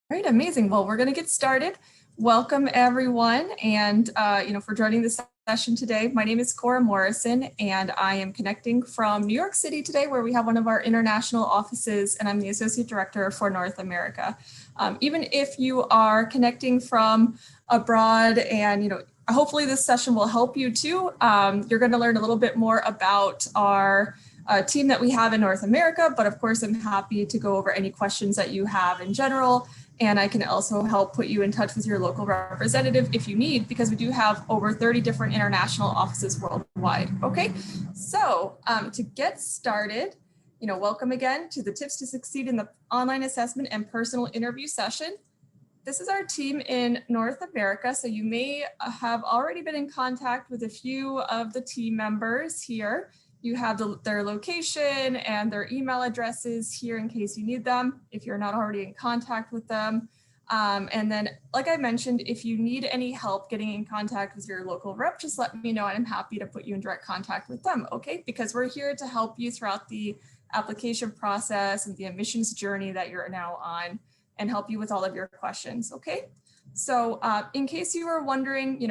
All right, amazing. Well, we're going to get started. Welcome everyone, and for joining this session today. My name is Cora Morrison, and I am connecting from New York City today, where we have one of our international offices, and I'm the Associate Director for North America. Even if you are connecting from abroad, and hopefully this session will help you too. You're going to learn a little bit more about our team that we have in North America, but of course, I'm happy to go over any questions that you have in general. And I can also help put you in touch with your local representative if you need, because we do have over 30 different international offices worldwide. Okay, so to get started, welcome again to the Tips to Succeed in the Online Assessment and Personal Interview session. This is our team in North America, so you may have already been in contact with a few of the team members here. You have their location and their email addresses here in case you need them, if you're not already in contact with them. And then, like I mentioned, if you need any help getting in contact with your local rep, just let me know and I'm happy to put you in direct contact with them, okay? Because we're here to help you throughout the application process and the admissions journey that you're now on and help you with all of your questions, okay? So in case you were wondering,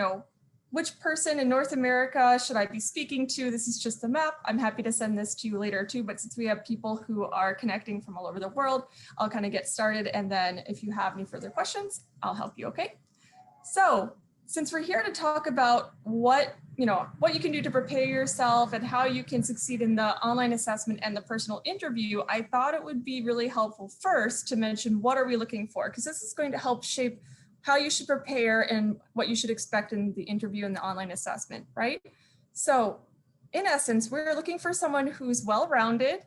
which person in North America should I be speaking to? This is just the map. I'm happy to send this to you later too, but since we have people who are connecting from all over the world, I'll kind of get started. And then if you have any further questions, I'll help you, okay? So since we're here to talk about what you can do to prepare yourself and how you can succeed in the online assessment and the personal interview, I thought it would be really helpful first to mention what are we looking for, because this is going to help shape how you should prepare and what you should expect in the interview and the online assessment, right? So in essence, we're looking for someone who's well-rounded.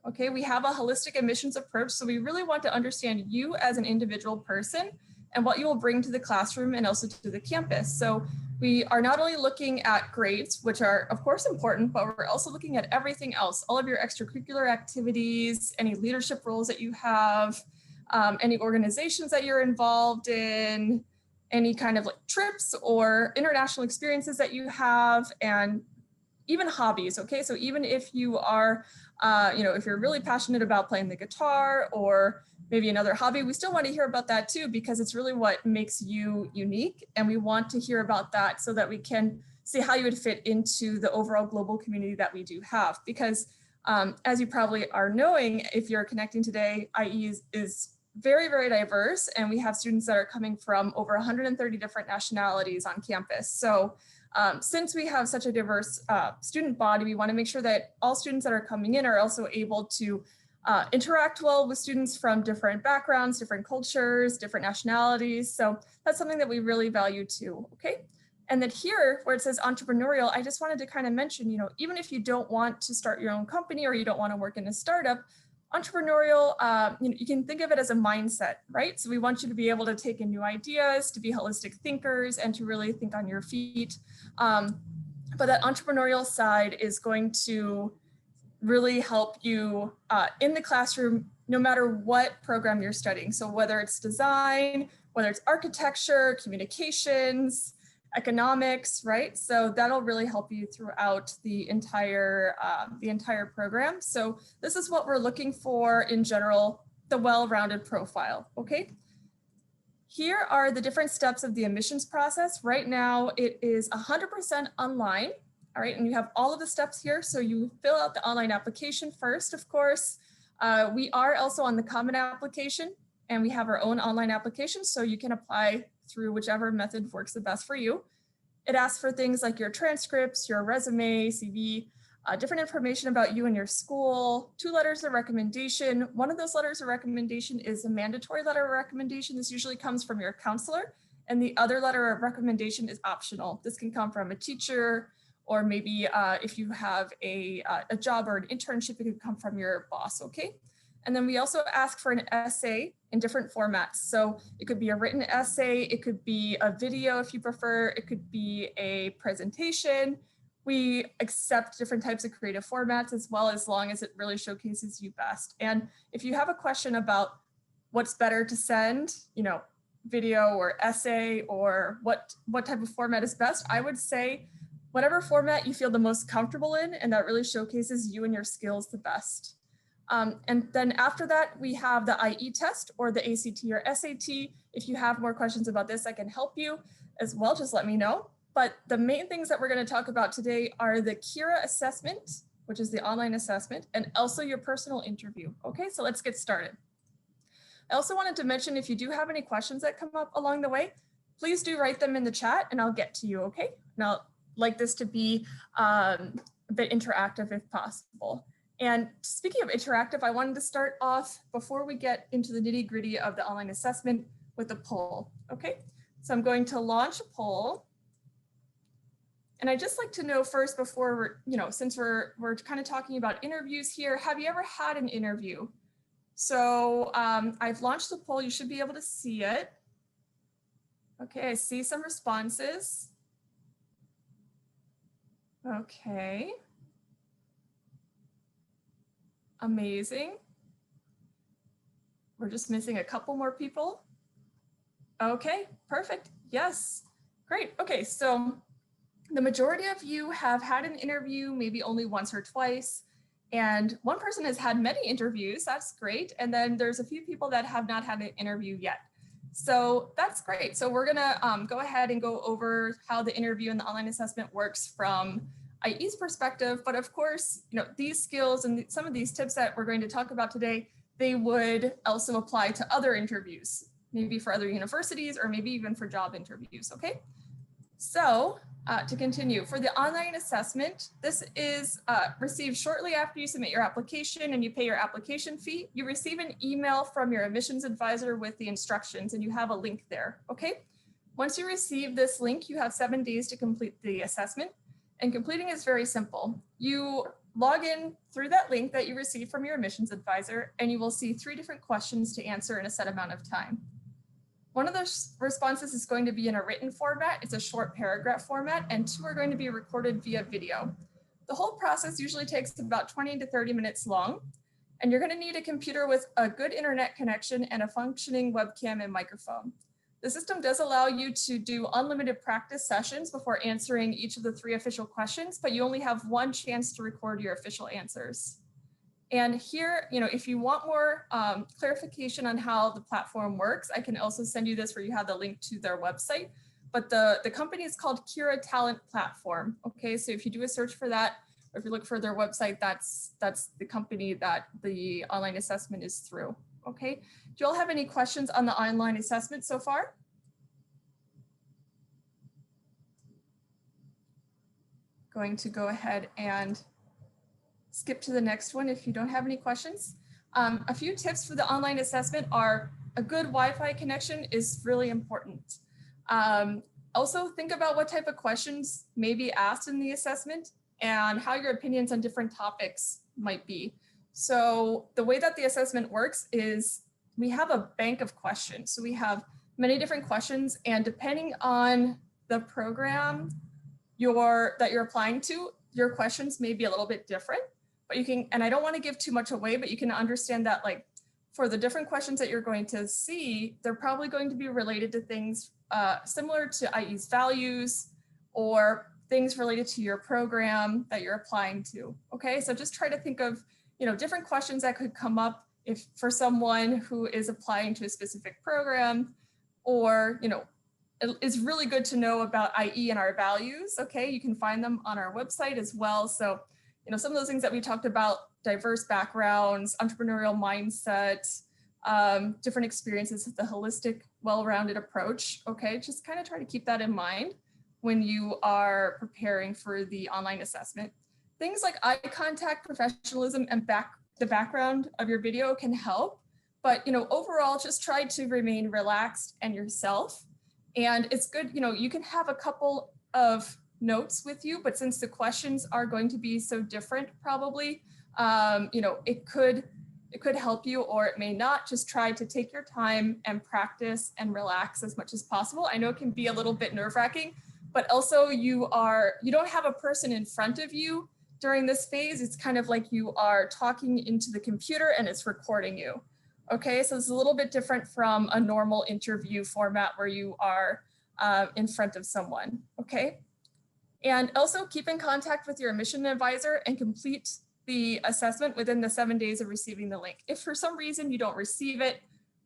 Okay, we have a holistic admissions approach, so we really want to understand you as an individual person and what you will bring to the classroom and also to the campus. So we are not only looking at grades, which are of course important, but we're also looking at everything else, all of your extracurricular activities, any leadership roles that you have, any organizations that you're involved in, any kind of like trips or international experiences that you have, and even hobbies, okay? So even if you are, if you're really passionate about playing the guitar or maybe another hobby, we still want to hear about that too, because it's really what makes you unique. And we want to hear about that so that we can see how you would fit into the overall global community that we do have. Because as you probably are knowing, if you're connecting today, IE is very, very diverse. And we have students that are coming from over 130 different nationalities on campus. So since we have such a diverse student body, we want to make sure that all students that are coming in are also able to interact well with students from different backgrounds, different cultures, different nationalities. So that's something that we really value too, okay? And then here, where it says entrepreneurial, I just wanted to kind of mention, even if you don't want to start your own company or you don't want to work in a startup, entrepreneurial, you can think of it as a mindset, right? So we want you to be able to take in new ideas, to be holistic thinkers, and to really think on your feet. But that entrepreneurial side is going to really help you in the classroom, no matter what program you're studying. So whether it's design, whether it's architecture, communications, economics, right? So that'll really help you throughout the entire program. So this is what we're looking for in general, the well-rounded profile, okay? Here are the different steps of the admissions process. Right now, it is 100% online, all right? And you have all of the steps here. So you fill out the online application first, of course. We are also on the Common Application, and we have our own online application, so you can apply through whichever method works the best for you. It asks for things like your transcripts, your resume, CV, different information about you and your school, 2 letters of recommendation. One of those letters of recommendation is a mandatory letter of recommendation. This usually comes from your counselor, and the other letter of recommendation is optional. This can come from a teacher, or maybe if you have a job or an internship, it could come from your boss, okay? And then we also ask for an essay in different formats. So it could be a written essay, it could be a video if you prefer, it could be a presentation. We accept different types of creative formats as well, as long as it really showcases you best. And if you have a question about what's better to send, video or essay, or what type of format is best, I would say whatever format you feel the most comfortable in and that really showcases you and your skills the best. And then after that, we have the IE test or the ACT or SAT. If you have more questions about this, I can help you as well, just let me know. But the main things that we're going to talk about today are the Kira assessment, which is the online assessment, and also your personal interview. Okay, so let's get started. I also wanted to mention, if you do have any questions that come up along the way, please do write them in the chat and I'll get to you, okay? And I'll like this to be a bit interactive if possible. And speaking of interactive, I wanted to start off before we get into the nitty gritty of the online assessment with a poll, okay? So I'm going to launch a poll. And I'd just like to know first before, since we're kind of talking about interviews here, have you ever had an interview? So I've launched the poll, you should be able to see it. Okay, I see some responses. Okay. Amazing. We're just missing a couple more people. Okay, perfect. Yes, great. Okay, so the majority of you have had an interview, maybe only once or twice. And one person has had many interviews, that's great. And then there's a few people that have not had an interview yet. So that's great. So we're gonna go ahead and go over how the interview and the online assessment works from IE's perspective. But of course, these skills and some of these tips that we're going to talk about today, they would also apply to other interviews, maybe for other universities or maybe even for job interviews, okay? So to continue, for the online assessment, this is received shortly after you submit your application and you pay your application fee. You receive an email from your admissions advisor with the instructions and you have a link there, okay? Once you receive this link, you have 7 days to complete the assessment, and completing is very simple. You log in through that link that you received from your admissions advisor and you will see 3 different questions to answer in a set amount of time. One of those responses is going to be in a written format. It's a short paragraph format, and 2 are going to be recorded via video. The whole process usually takes about 20 to 30 minutes long, and you're going to need a computer with a good internet connection and a functioning webcam and microphone. The system does allow you to do unlimited practice sessions before answering each of the 3 official questions, but you only have 1 chance to record your official answers. And here, if you want more clarification on how the platform works, I can also send you this where you have the link to their website. But the company is called Kira Talent Platform. Okay, so if you do a search for that, or if you look for their website, that's the company that the online assessment is through. Okay, do you all have any questions on the online assessment so far? Going to go ahead and skip to the next one if you don't have any questions. A few tips for the online assessment are a good Wi-Fi connection is really important. Also think about what type of questions may be asked in the assessment and how your opinions on different topics might be. So the way that the assessment works is we have a bank of questions. So we have many different questions, and depending on the program that you're applying to, your questions may be a little bit different. But you can, and I don't want to give too much away, but you can understand that like for the different questions that you're going to see, they're probably going to be related to things similar to IE's values or things related to your program that you're applying to. Okay, so just try to think of different questions that could come up if for someone who is applying to a specific program, or it is really good to know about IE and our values. Okay, you can find them on our website as well. So some of those things that we talked about, diverse backgrounds, entrepreneurial mindset, different experiences, the holistic, well-rounded approach. Okay, just kind of try to keep that in mind when you are preparing for the online assessment. Things like eye contact, professionalism, and the background of your video can help. But overall, just try to remain relaxed and yourself. And it's good, you can have a couple of notes with you, but since the questions are going to be so different, probably, it could help you or it may not. Just try to take your time and practice and relax as much as possible. I know it can be a little bit nerve-wracking, but also you don't have a person in front of you during this phase. It's kind of like you are talking into the computer and it's recording you. Okay, so it's a little bit different from a normal interview format where you are in front of someone, okay? And also keep in contact with your admission advisor and complete the assessment within the 7 days of receiving the link. If for some reason you don't receive it,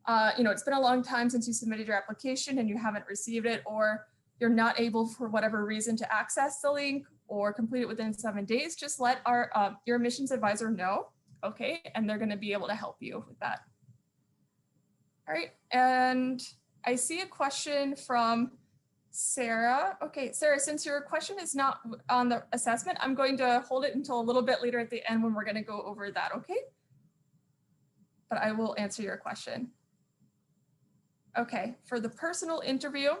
it's been a long time since you submitted your application and you haven't received it, or you're not able for whatever reason to access the link or complete it within 7 days, just let your admissions advisor know, okay? And they're gonna be able to help you with that. All right, and I see a question from Sarah. Okay, Sarah, since your question is not on the assessment, I'm going to hold it until a little bit later at the end when we're gonna go over that, okay? But I will answer your question. Okay, for the personal interview,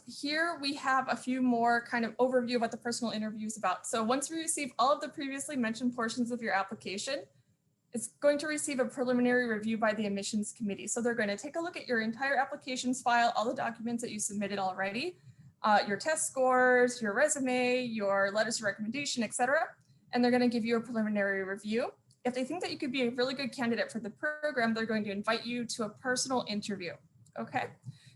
here we have a few more kind of overview of what the personal interview is about. So once we receive all of the previously mentioned portions of your application, it's going to receive a preliminary review by the admissions committee. So they're going to take a look at your entire applications file, all the documents that you submitted already, your test scores, your resume, your letters of recommendation, etc. And they're going to give you a preliminary review. If they think that you could be a really good candidate for the program, they're going to invite you to a personal interview. Okay,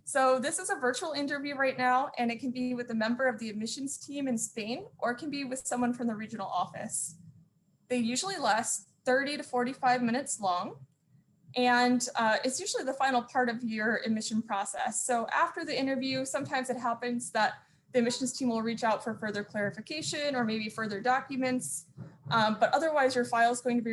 so this is a virtual interview right now, and it can be with a member of the admissions team in Spain, or it can be with someone from the regional office. They usually last 30 to 45 minutes long, and it's usually the final part of your admission process. So after the interview, sometimes it happens that the admissions team will reach out for further clarification or maybe further documents, but otherwise your file is going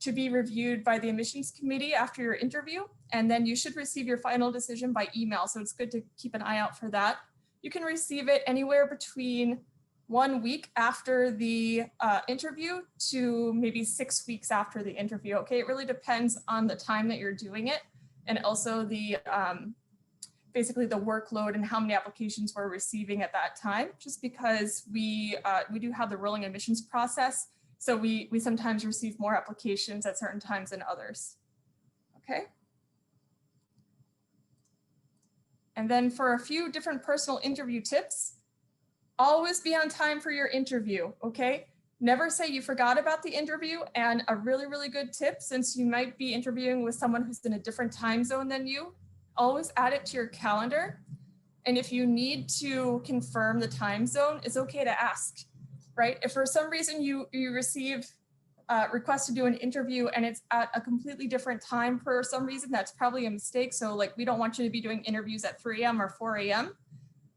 to be reviewed by the admissions committee after your interview, and then you should receive your final decision by email. So it's good to keep an eye out for that. You can receive it anywhere between 1 week after the interview to maybe 6 weeks after the interview. Okay, it really depends on the time that you're doing it, and also the basically the workload and how many applications we're receiving at that time, just because we do have the rolling admissions process. So we sometimes receive more applications at certain times than others. Okay. And then for a few different personal interview tips, always be on time for your interview, okay? Never say you forgot about the interview. And a really, really good tip, since you might be interviewing with someone who's in a different time zone than you, always add it to your calendar. And if you need to confirm the time zone, it's okay to ask, right? If for some reason you receive a request to do an interview and it's at a completely different time for some reason, that's probably a mistake. So like, we don't want you to be doing interviews at 3 a.m. or 4 a.m.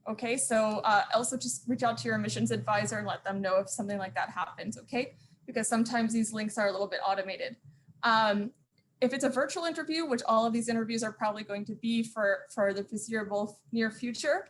Okay, so also just reach out to your admissions advisor and let them know if something like that happens, okay? Because sometimes these links are a little bit automated. If it's a virtual interview, which all of these interviews are probably going to be for the foreseeable near future,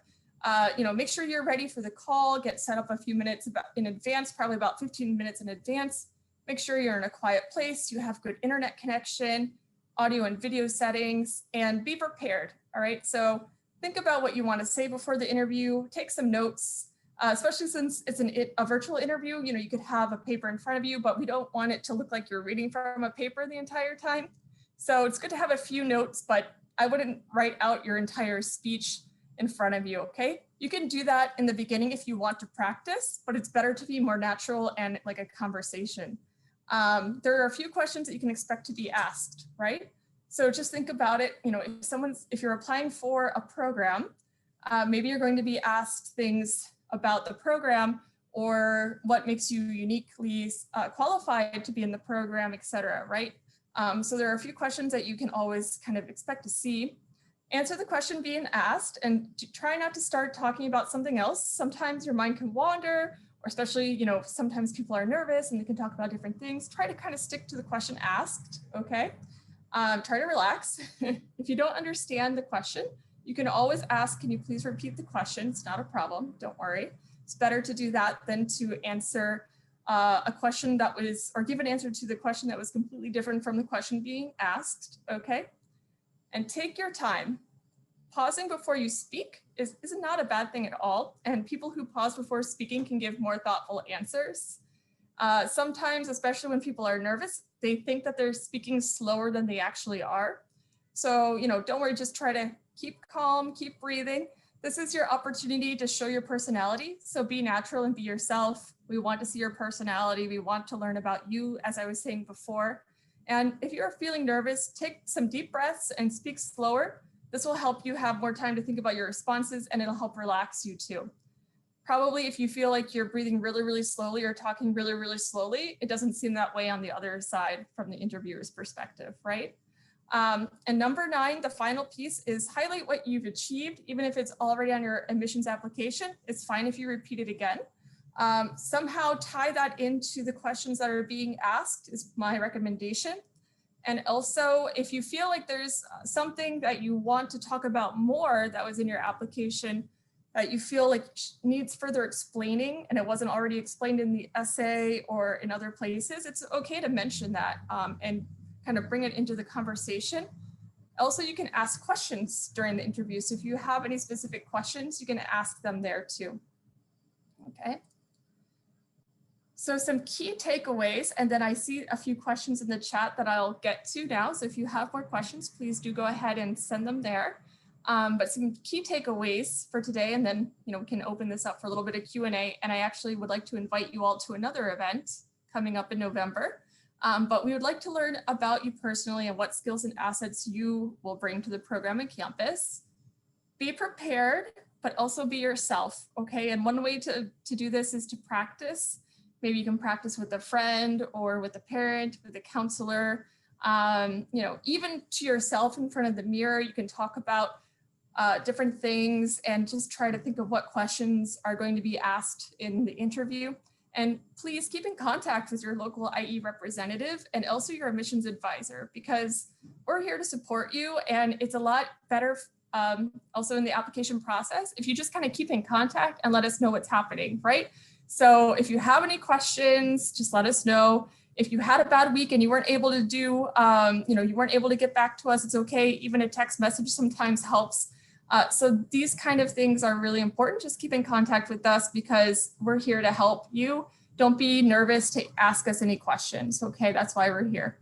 make sure you're ready for the call, get set up a few minutes in advance, probably about 15 minutes in advance. Make sure you're in a quiet place, you have good internet connection, audio and video settings, and be prepared, all right? So think about what you want to say before the interview, take some notes, especially since it's a virtual interview. You could have a paper in front of you, but we don't want it to look like you're reading from a paper the entire time. So it's good to have a few notes, but I wouldn't write out your entire speech in front of you, okay? You can do that in the beginning if you want to practice, but it's better to be more natural and like a conversation. There are a few questions that you can expect to be asked, right? So just think about it, if you're applying for a program, maybe you're going to be asked things about the program or what makes you uniquely qualified to be in the program, et cetera, right? So there are a few questions that you can always kind of expect to see. Answer the question being asked and try not to start talking about something else. Sometimes your mind can wander, or especially, sometimes people are nervous and they can talk about different things. Try to kind of stick to the question asked, okay? Try to relax. If you don't understand the question, you can always ask, can you please repeat the question? It's not a problem, don't worry. It's better to do that than to answer a question that was, or give an answer to the question that was completely different from the question being asked, okay? And take your time. Pausing before you speak is not a bad thing at all. And people who pause before speaking can give more thoughtful answers. Sometimes, especially when people are nervous, they think that they're speaking slower than they actually are. So, don't worry, just try to keep calm, keep breathing. This is your opportunity to show your personality. So be natural and be yourself. We want to see your personality. We want to learn about you, as I was saying before. And if you're feeling nervous, take some deep breaths and speak slower. This will help you have more time to think about your responses, and it'll help relax you too. Probably if you feel like you're breathing really, really slowly or talking really, really slowly, it doesn't seem that way on the other side from the interviewer's perspective, right? And number 9, the final piece is highlight what you've achieved, even if it's already on your admissions application. It's fine if you repeat it again. Somehow tie that into the questions that are being asked is my recommendation. And also, if you feel like there's something that you want to talk about more that was in your application that you feel like needs further explaining and it wasn't already explained in the essay or in other places, it's okay to mention that and kind of bring it into the conversation. Also, you can ask questions during the interview. So if you have any specific questions, you can ask them there too. Okay. So some key takeaways, and then I see a few questions in the chat that I'll get to now. So if you have more questions, please do go ahead and send them there. But some key takeaways for today, and then we can open this up for a little bit of Q&A. And I actually would like to invite you all to another event coming up in November. But we would like to learn about you personally and what skills and assets you will bring to the program and campus. Be prepared, but also be yourself, okay? And one way to do this is to practice. Maybe you can practice with a friend or with a parent, with a counselor, even to yourself in front of the mirror. You can talk about different things and just try to think of what questions are going to be asked in the interview. And please keep in contact with your local IE representative and also your admissions advisor, because we're here to support you. And it's a lot better also in the application process if you just kind of keep in contact and let us know what's happening, right? So if you have any questions, just let us know. If you had a bad week and you weren't able to do, you weren't able to get back to us, it's okay. Even a text message sometimes helps. So these kind of things are really important. Just keep in contact with us because we're here to help you. Don't be nervous to ask us any questions. Okay, that's why we're here.